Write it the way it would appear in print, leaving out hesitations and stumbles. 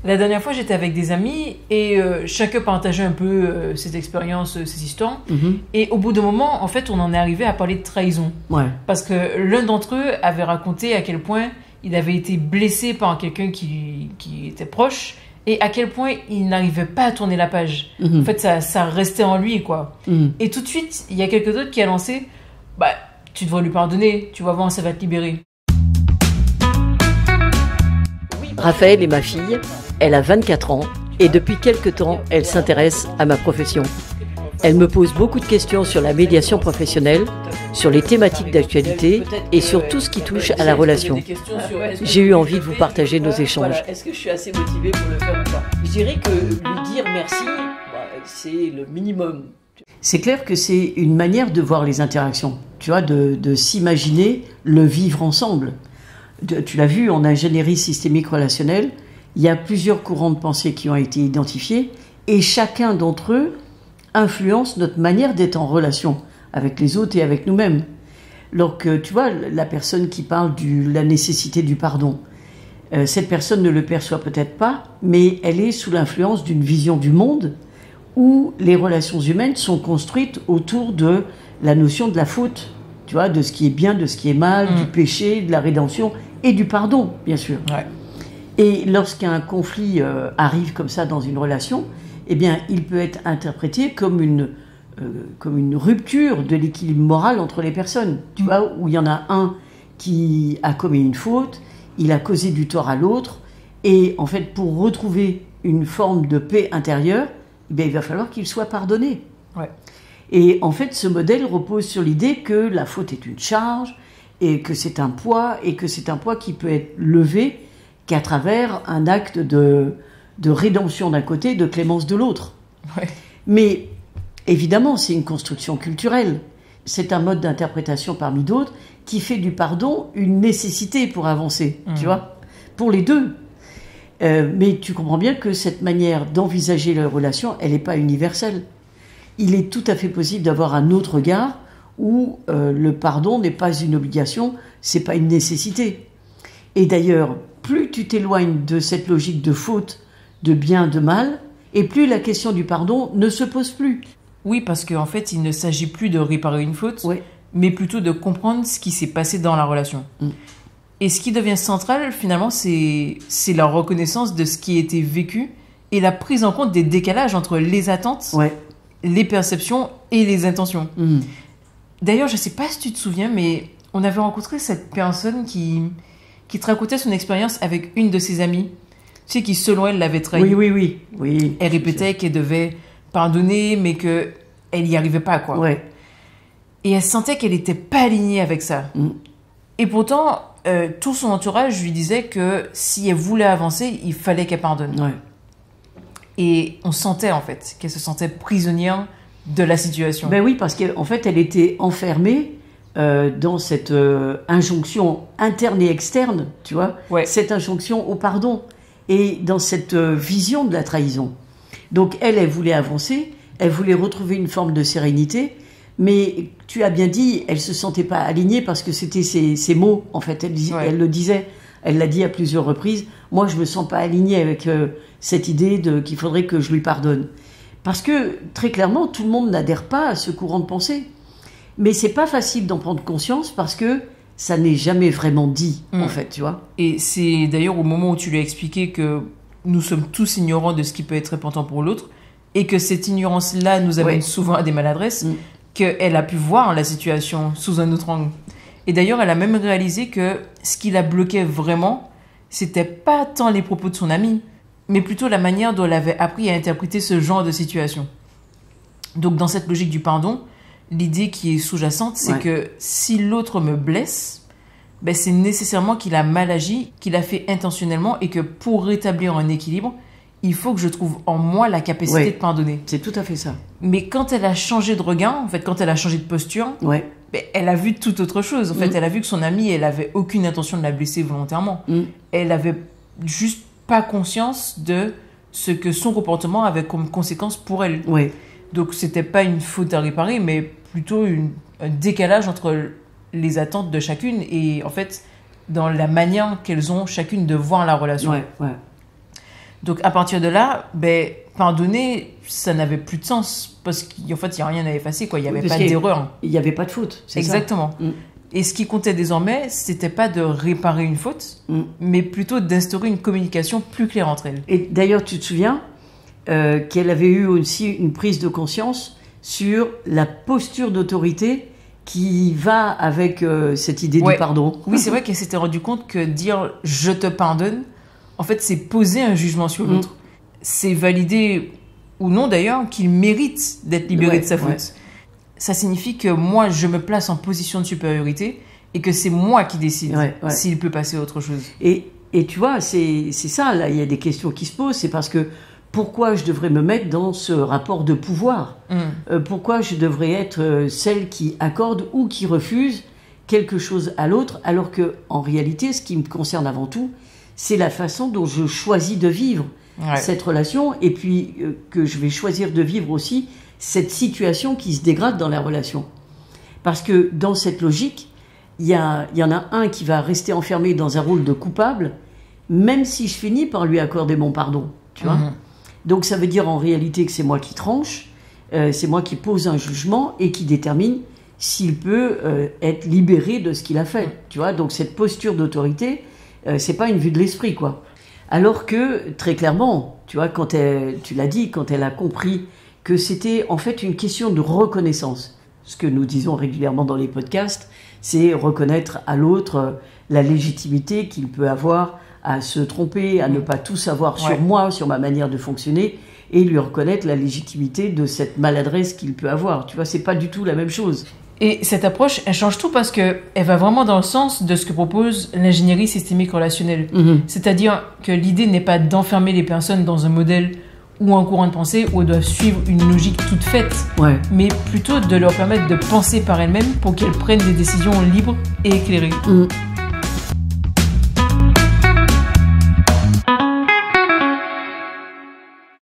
La dernière fois, j'étais avec des amis et chacun partageait un peu ses expériences, ses histoires. Et au bout d'un moment, en fait, on en est arrivé à parler de trahison. Ouais. Parce que l'un d'entre eux avait raconté à quel point il avait été blessé par quelqu'un qui était proche et à quel point il n'arrivait pas à tourner la page. En fait, ça restait en lui, quoi. Et tout de suite, il y a quelqu'un d'autre qui a lancé « Bah, tu devrais lui pardonner, tu vas voir, ça va te libérer. » Raphaël est ma fille, elle a 24 ans et depuis quelque temps, elle s'intéresse à ma profession. Elle me pose beaucoup de questions sur la médiation professionnelle, sur les thématiques d'actualité et sur tout ce qui touche à la relation. J'ai eu envie de vous partager nos échanges. Est-ce que je suis assez motivée pour le faire ou pas? Je dirais que lui dire merci, c'est le minimum. C'est clair que c'est une manière de voir les interactions, tu vois, de s'imaginer le vivre ensemble. Tu l'as vu, en ingénierie systémique relationnelle, il y a plusieurs courants de pensée qui ont été identifiés et chacun d'entre eux influence notre manière d'être en relation avec les autres et avec nous-mêmes. Donc, tu vois, la personne qui parle de la nécessité du pardon, cette personne ne le perçoit peut-être pas, mais elle est sous l'influence d'une vision du monde où les relations humaines sont construites autour de la notion de la faute, tu vois, de ce qui est bien, de ce qui est mal, du péché, de la rédemption et du pardon, bien sûr. Ouais. Et lorsqu'un conflit arrive comme ça dans une relation, eh bien, il peut être interprété comme une rupture de l'équilibre moral entre les personnes, tu vois, où il y en a un qui a commis une faute, il a causé du tort à l'autre, et en fait, pour retrouver une forme de paix intérieure, eh bien, il va falloir qu'il soit pardonné. Ouais. Et en fait, ce modèle repose sur l'idée que la faute est une charge, et que c'est un poids, et que c'est un poids qui peut être levé qu'à travers un acte de rédemption d'un côté, de clémence de l'autre. Ouais. Mais évidemment, c'est une construction culturelle. C'est un mode d'interprétation parmi d'autres qui fait du pardon une nécessité pour avancer, tu vois, pour les deux. Mais tu comprends bien que cette manière d'envisager la relation, elle n'est pas universelle. Il est tout à fait possible d'avoir un autre regard où le pardon n'est pas une obligation, c'est pas une nécessité. Et d'ailleurs, plus tu t'éloignes de cette logique de faute, de bien, de mal, et plus la question du pardon ne se pose plus. Oui, parce qu'en fait, il ne s'agit plus de réparer une faute, Ouais. mais plutôt de comprendre ce qui s'est passé dans la relation. Et ce qui devient central, finalement, c'est la reconnaissance de ce qui a été vécu et la prise en compte des décalages entre les attentes, Ouais. les perceptions et les intentions. D'ailleurs, je ne sais pas si tu te souviens, mais on avait rencontré cette personne qui te racontait son expérience avec une de ses amies, tu sais, qui, selon elle, l'avait trahi. Oui. Elle répétait qu'elle devait pardonner, mais qu'elle n'y arrivait pas, quoi. Ouais. Et elle sentait qu'elle n'était pas alignée avec ça. Et pourtant, tout son entourage lui disait que si elle voulait avancer, il fallait qu'elle pardonne. Ouais. Et on sentait, en fait, qu'elle se sentait prisonnière de la situation. Ben oui, parce qu'en fait, elle était enfermée dans cette injonction interne et externe, tu vois, Ouais. cette injonction au pardon et dans cette vision de la trahison. Donc elle voulait avancer, elle voulait retrouver une forme de sérénité, mais tu as bien dit, elle se sentait pas alignée parce que c'était ses mots, en fait, elle le disait, elle l'a dit à plusieurs reprises, moi je me sens pas alignée avec cette idée qu'il faudrait que je lui pardonne. Parce que, très clairement, tout le monde n'adhère pas à ce courant de pensée. Mais c'est pas facile d'en prendre conscience parce que ça n'est jamais vraiment dit, en fait, tu vois. Et c'est d'ailleurs au moment où tu lui as expliqué que nous sommes tous ignorants de ce qui peut être important pour l'autre et que cette ignorance-là nous amène souvent à des maladresses, qu'elle a pu voir la situation sous un autre angle. Et d'ailleurs, elle a même réalisé que ce qui la bloquait vraiment, c'était pas tant les propos de son amie, mais plutôt la manière dont elle avait appris à interpréter ce genre de situation. Donc, dans cette logique du pardon, l'idée qui est sous-jacente, c'est que si l'autre me blesse, ben c'est nécessairement qu'il a mal agi, qu'il a fait intentionnellement et que pour rétablir un équilibre, il faut que je trouve en moi la capacité de pardonner. C'est tout à fait ça. Mais quand elle a changé de regard, en fait, quand elle a changé de posture, ben, elle a vu tout autre chose. En fait, elle a vu que son amie, elle avait aucune intention de la blesser volontairement. Elle avait juste pas conscience de ce que son comportement avait comme conséquence pour elle. Donc, c'était pas une faute à réparer, mais plutôt un décalage entre les attentes de chacune et, en fait, dans la manière qu'elles ont chacune de voir la relation. Donc à partir de là, pardonner, ça n'avait plus de sens parce qu'en fait, il n'y a rien à effacer, quoi. Il n'y avait pas d'erreur. Il n'y avait pas de faute, c'est exactement. Ça. Et ce qui comptait désormais, c'était pas de réparer une faute, mais plutôt d'instaurer une communication plus claire entre elles. Et d'ailleurs, tu te souviens qu'elle avait eu aussi une prise de conscience sur la posture d'autorité qui va avec cette idée du pardon. Oui, c'est vrai qu'elle s'était rendue compte que dire « je te pardonne », en fait, c'est poser un jugement sur l'autre. C'est valider, ou non d'ailleurs, qu'il mérite d'être libéré de sa faute. Ça signifie que moi, je me place en position de supériorité et que c'est moi qui décide s'il peut passer à autre chose. Et tu vois, c'est ça, là, il y a des questions qui se posent, c'est parce que pourquoi je devrais me mettre dans ce rapport de pouvoir ? Pourquoi je devrais être celle qui accorde ou qui refuse quelque chose à l'autre, alors que en réalité, ce qui me concerne avant tout, c'est la façon dont je choisis de vivre cette relation, et puis que je vais choisir de vivre aussi cette situation qui se dégrade dans la relation. Parce que dans cette logique, il y en a un qui va rester enfermé dans un rôle de coupable, même si je finis par lui accorder mon pardon, tu vois. Donc ça veut dire en réalité que c'est moi qui tranche, c'est moi qui pose un jugement et qui détermine s'il peut être libéré de ce qu'il a fait, tu vois. Donc cette posture d'autorité, c'est pas une vue de l'esprit, quoi. Alors que, très clairement, tu vois, tu l'as dit, quand elle a compris que c'était en fait une question de reconnaissance, ce que nous disons régulièrement dans les podcasts, c'est reconnaître à l'autre la légitimité qu'il peut avoir à se tromper, à ne pas tout savoir sur moi, sur ma manière de fonctionner, et lui reconnaître la légitimité de cette maladresse qu'il peut avoir. Tu vois, c'est pas du tout la même chose. Et cette approche, elle change tout parce qu'elle va vraiment dans le sens de ce que propose l'ingénierie systémique relationnelle. C'est-à-dire que l'idée n'est pas d'enfermer les personnes dans un modèle ou un courant de pensée où elles doivent suivre une logique toute faite, mais plutôt de leur permettre de penser par elles-mêmes pour qu'elles prennent des décisions libres et éclairées.